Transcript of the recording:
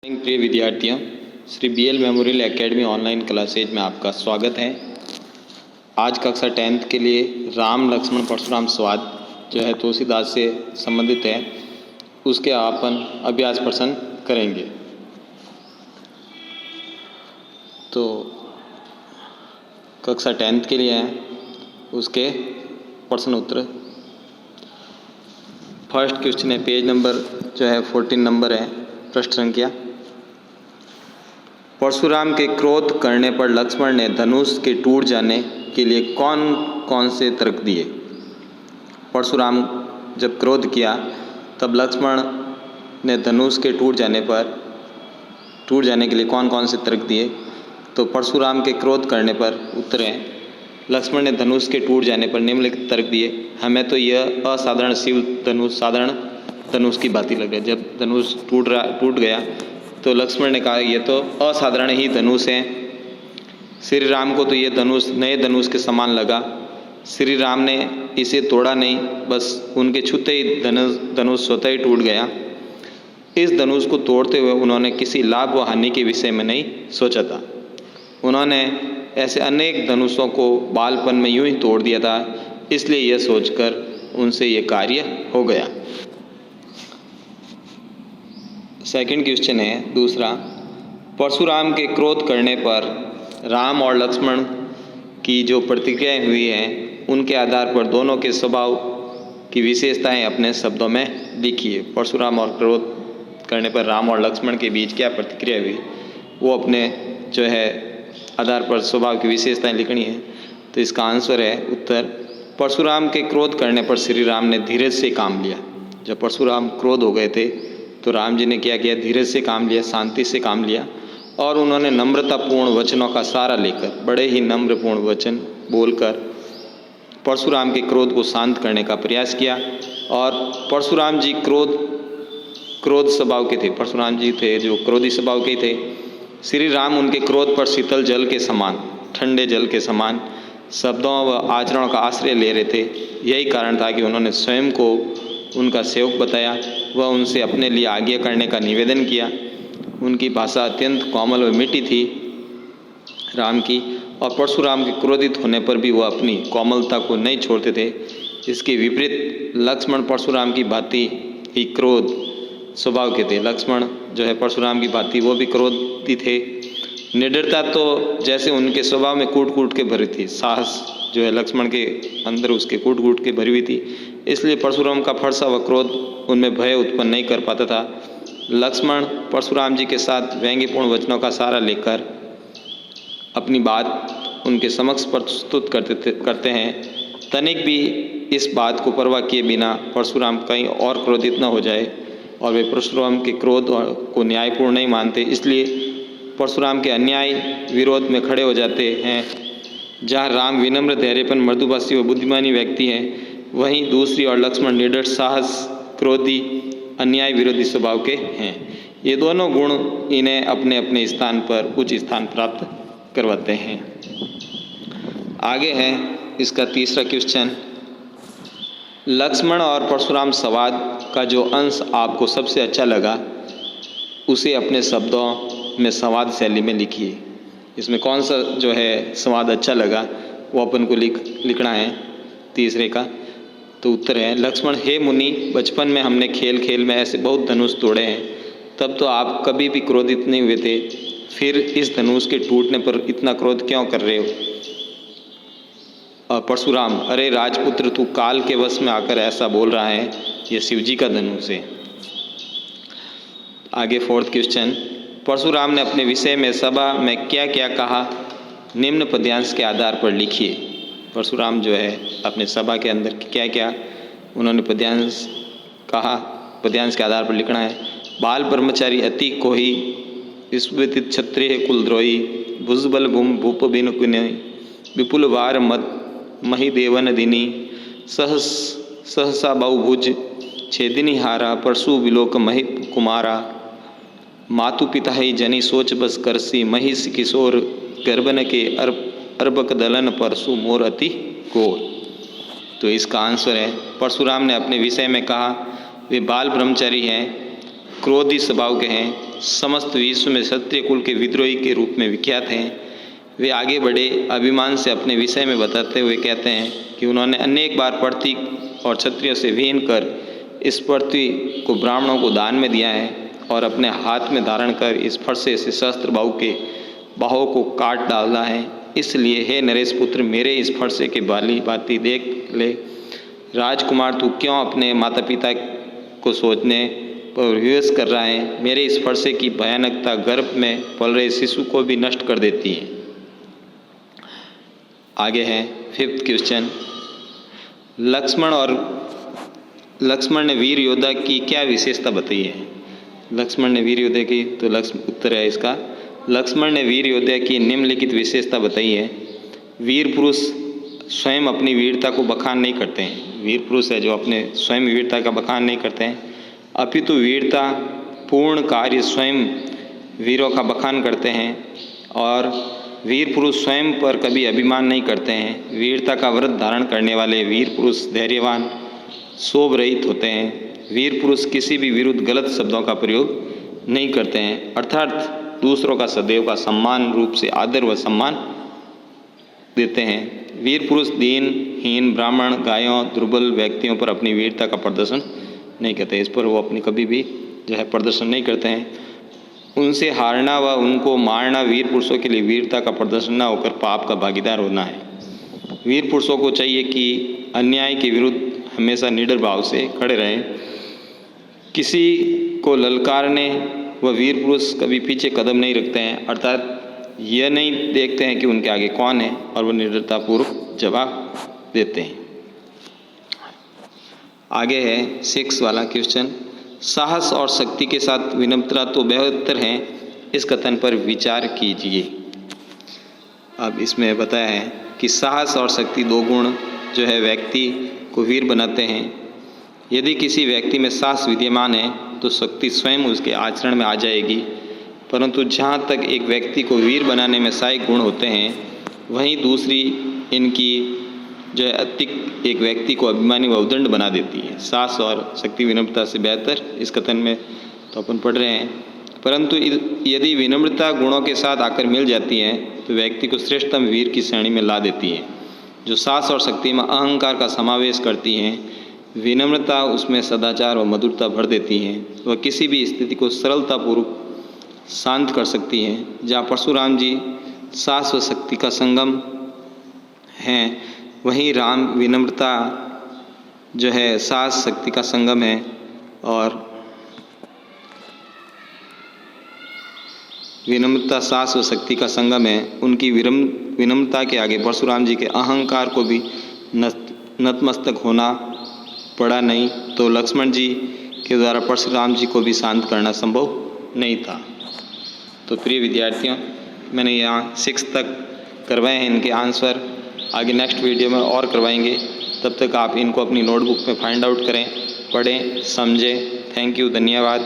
प्रिय विद्यार्थियों, Shri BL memorial academy online classes में आपका स्वागत है। आज कक्षा 10th के लिए राम लक्ष्मण परशुराम संवाद जो है तुलसीदास से संबंधित है, उसके अपन अभ्यास प्रश्न करेंगे। तो कक्षा 10th के लिए है, उसके प्रश्न उत्तर। फर्स्ट क्वेश्चन है, पेज नंबर जो है 14 नंबर है, पृष्ठ संख्या। परशुराम के क्रोध करने पर लक्ष्मण ने धनुष के टूट जाने के लिए कौन कौन से तर्क दिए। परशुराम जब क्रोध किया तब लक्ष्मण ने धनुष के टूट जाने के लिए कौन कौन से तर्क दिए। तो परशुराम के क्रोध करने पर उत्तर है, लक्ष्मण ने धनुष के टूट जाने पर निम्नलिखित तर्क दिए। हमें तो यह असाधारण शिव धनुष साधारण धनुष की भांति लगे। जब धनुष टूट गया तो लक्ष्मण ने कहा, यह तो असाधारण ही धनुष है। श्री राम को तो ये धनुष नए धनुष के समान लगा। श्री राम ने इसे तोड़ा नहीं, बस उनके छूते ही धनुष स्वतः ही टूट गया। इस धनुष को तोड़ते हुए उन्होंने किसी लाभ व हानि के विषय में नहीं सोचा था। उन्होंने ऐसे अनेक धनुषों को बालपन में यूं ही तोड़ दिया था, इसलिए यह सोचकर उनसे यह कार्य हो गया। सेकंड क्वेश्चन है दूसरा, परशुराम के क्रोध करने पर राम और लक्ष्मण की जो प्रतिक्रियाएं हुई हैं, उनके आधार पर दोनों के स्वभाव की विशेषताएं अपने शब्दों में लिखिए। परशुराम और क्रोध करने पर राम और लक्ष्मण के बीच क्या प्रतिक्रिया हुई, वो अपने जो है आधार पर स्वभाव की विशेषताएं लिखनी है। तो इसका आंसर है उत्तर, परशुराम के क्रोध करने पर श्री राम ने धीरज से काम लिया। जब परशुराम क्रोध हो गए थे तो राम जी ने क्या किया, धीरज से काम लिया, शांति से काम लिया, और उन्होंने नम्रतापूर्ण वचनों का सहारा लेकर, बड़े ही नम्रपूर्ण वचन बोलकर परशुराम के क्रोध को शांत करने का प्रयास किया। और परशुराम जी क्रोध स्वभाव के थे। परशुराम जी थे जो क्रोधी स्वभाव के थे। श्री राम उनके क्रोध पर शीतल जल के समान, ठंडे जल के समान शब्दों व आचरणों का आश्रय ले रहे थे। यही कारण था कि उन्होंने स्वयं को उनका सेवक बताया व उनसे अपने लिए आज्ञा करने का निवेदन किया। उनकी भाषा अत्यंत कोमल व मीठी थी राम की, और परशुराम के क्रोधित होने पर भी वह अपनी कोमलता को नहीं छोड़ते थे। इसके विपरीत लक्ष्मण परशुराम की भांति ही क्रोध स्वभाव के थे। लक्ष्मण जो है परशुराम की भांति वो भी क्रोधी थे। निडरता तो जैसे उनके स्वभाव में कूट कूट के भरी थी, साहस जो है लक्ष्मण के अंदर उसके कूट कूट के भरी हुई थी। इसलिए परशुराम का फरसा व क्रोध उनमें भय उत्पन्न नहीं कर पाता था। लक्ष्मण परशुराम जी के साथ व्यंग्यपूर्ण वचनों का सहारा लेकर अपनी बात उनके समक्ष प्रस्तुत करते हैं। तनिक भी इस बात को परवाह किए बिना परशुराम कहीं और क्रोधित न हो जाए, और वे परशुराम के क्रोध को न्यायपूर्ण नहीं मानते, इसलिए परशुराम के अन्याय विरोध में खड़े हो जाते हैं। जहाँ राम विनम्र, धैर्यपन, मृदुभाषी व बुद्धिमानी व्यक्ति हैं, वहीं दूसरी ओर लक्ष्मण निडर, साहस, क्रोधी, अन्याय विरोधी स्वभाव के हैं। ये दोनों गुण इन्हें अपने अपने स्थान पर उच्च स्थान प्राप्त करवाते हैं। आगे है इसका तीसरा क्वेश्चन, लक्ष्मण और परशुराम संवाद का जो अंश आपको सबसे अच्छा लगा उसे अपने शब्दों में संवाद शैली में लिखिए। इसमें कौन सा जो है संवाद अच्छा लगा वो अपन को लिखना है तीसरे का। तो उत्तर है, लक्ष्मण, हे मुनि, बचपन में हमने खेल खेल में ऐसे बहुत धनुष तोड़े हैं, तब तो आप कभी भी क्रोधित नहीं हुए थे, फिर इस धनुष के टूटने पर इतना क्रोध क्यों कर रहे हो। और परशुराम, अरे राजपुत्र, तू काल के वश में आकर ऐसा बोल रहा है, यह शिवजी का धनुष है। आगे फोर्थ क्वेश्चन, परशुराम ने अपने विषय में सभा में क्या क्या कहा, निम्न पद्यांश के आधार पर लिखिए। परशुराम जो है अपने सभा के अंदर क्या क्या उन्होंने पद्यांश कहा, पद्यांश के आधार पर लिखना है। बाल ब्रह्मचारी अति कोही, विस्मृत क्षत्रिय कुलद्रोही, भुजबल भूम भूप बिनु कुनि, विपुल वार मत मही देवन दिनी, सहसा बहुभुज छेदिनी हारा, परशु विलोक मही कुमारा, मातु पिता ही जनी सोच बस करसी, महिष किशोर गर्भन के अर्बक दलन, परशु मोर अति गोर। तो इसका आंसर है, परशुराम ने अपने विषय में कहा वे बाल ब्रह्मचारी हैं, क्रोधी स्वभाव के हैं, समस्त विश्व में क्षत्रिय कुल के विद्रोही के रूप में विख्यात हैं। वे आगे बढ़े अभिमान से अपने विषय में बताते हुए कहते हैं कि उन्होंने अनेक बार पृथ्वी और क्षत्रियों से विहीन कर इस पृथ्वी को ब्राह्मणों को दान में दिया है और अपने हाथ में धारण कर इस फरसे से सहस्त्र बाहों को काट डाला है। इसलिए हे नरेश पुत्र, मेरे इस फरसे के भांति देख ले। राजकुमार, तू क्यों अपने माता पिता को सोचने पर विवश कर रहा है? मेरे इस फरसे की भयानकता गर्भ में पल रहे शिशु को भी नष्ट कर देती है। आगे है 5th क्वेश्चन। लक्ष्मण ने वीर योद्धा की क्या विशेषता बताई है? लक्ष्मण ने वीर योद्धा की, तो उत्तर है इसका, लक्ष्मण ने वीर योद्धा की निम्नलिखित विशेषता बताई है। वीर पुरुष स्वयं अपनी वीरता को बखान नहीं करते हैं। वीर पुरुष है जो अपने स्वयं वीरता का बखान नहीं करते हैं, अपितु वीरता पूर्ण कार्य स्वयं वीरों का बखान करते हैं। और वीर पुरुष स्वयं पर कभी अभिमान नहीं करते हैं। वीरता का व्रत धारण करने वाले वीर पुरुष धैर्यवान, शोभ रहित होते हैं। वीर पुरुष किसी भी विरुद्ध गलत शब्दों का प्रयोग नहीं करते हैं, अर्थात दूसरों का सदैव का सम्मान रूप से आदर व सम्मान देते हैं। वीर पुरुष दीन, हीन, ब्राह्मण, गायों, दुर्बल व्यक्तियों पर अपनी वीरता का प्रदर्शन नहीं करते। इस पर वो अपनी कभी भी जो है प्रदर्शन नहीं करते हैं। उनसे हारना व उनको मारना वीर पुरुषों के लिए वीरता का प्रदर्शन न होकर पाप का भागीदार होना है। वीर पुरुषों को चाहिए कि अन्याय के विरुद्ध हमेशा निडर भाव से खड़े रहें। किसी को ललकारने व वीर पुरुष कभी पीछे कदम नहीं रखते हैं, अर्थात यह नहीं देखते हैं कि उनके आगे कौन है और वो निडरतापूर्वक जवाब देते हैं। आगे है 6 वाला क्वेश्चन। साहस और शक्ति के साथ विनम्रता तो बेहतर है, इस कथन पर विचार कीजिए। अब इसमें बताया है कि साहस और शक्ति 2 गुण जो है व्यक्ति को वीर बनाते हैं। यदि किसी व्यक्ति में साहस विद्यमान है तो शक्ति स्वयं उसके आचरण में आ जाएगी, परंतु जहाँ तक एक व्यक्ति को वीर बनाने में सहायक गुण होते हैं, वहीं दूसरी इनकी जो है अतिक एक व्यक्ति को अभिमानी व उदंड बना देती है। साहस और शक्ति विनम्रता से बेहतर, इस कथन में तो अपन पढ़ रहे हैं। परंतु यदि विनम्रता गुणों के साथ आकर मिल जाती है तो व्यक्ति को श्रेष्ठतम वीर की श्रेणी में ला देती है। जो साहस और शक्ति में अहंकार का समावेश करती हैं, विनम्रता उसमें सदाचार व मधुरता भर देती हैं। वह किसी भी स्थिति को सरलतापूर्वक शांत कर सकती हैं। जहाँ परशुराम जी साहस व शक्ति का संगम हैं, वहीं राम विनम्रता जो है साहस शक्ति का संगम है। और विनम्रता साहस व शक्ति का संगम है। उनकी विनम्रता के आगे परशुराम जी के अहंकार को भी नतमस्तक होना पड़ा नहीं, तो लक्ष्मण जी के द्वारा परशुराम जी को भी शांत करना संभव नहीं था। तो प्रिय विद्यार्थियों, मैंने यहाँ 6 तक करवाए हैं इनके आंसर। आगे नेक्स्ट वीडियो में और करवाएंगे। तब तक आप इनको अपनी नोटबुक में फाइंड आउट करें, पढ़ें, समझें। थैंक यू, धन्यवाद।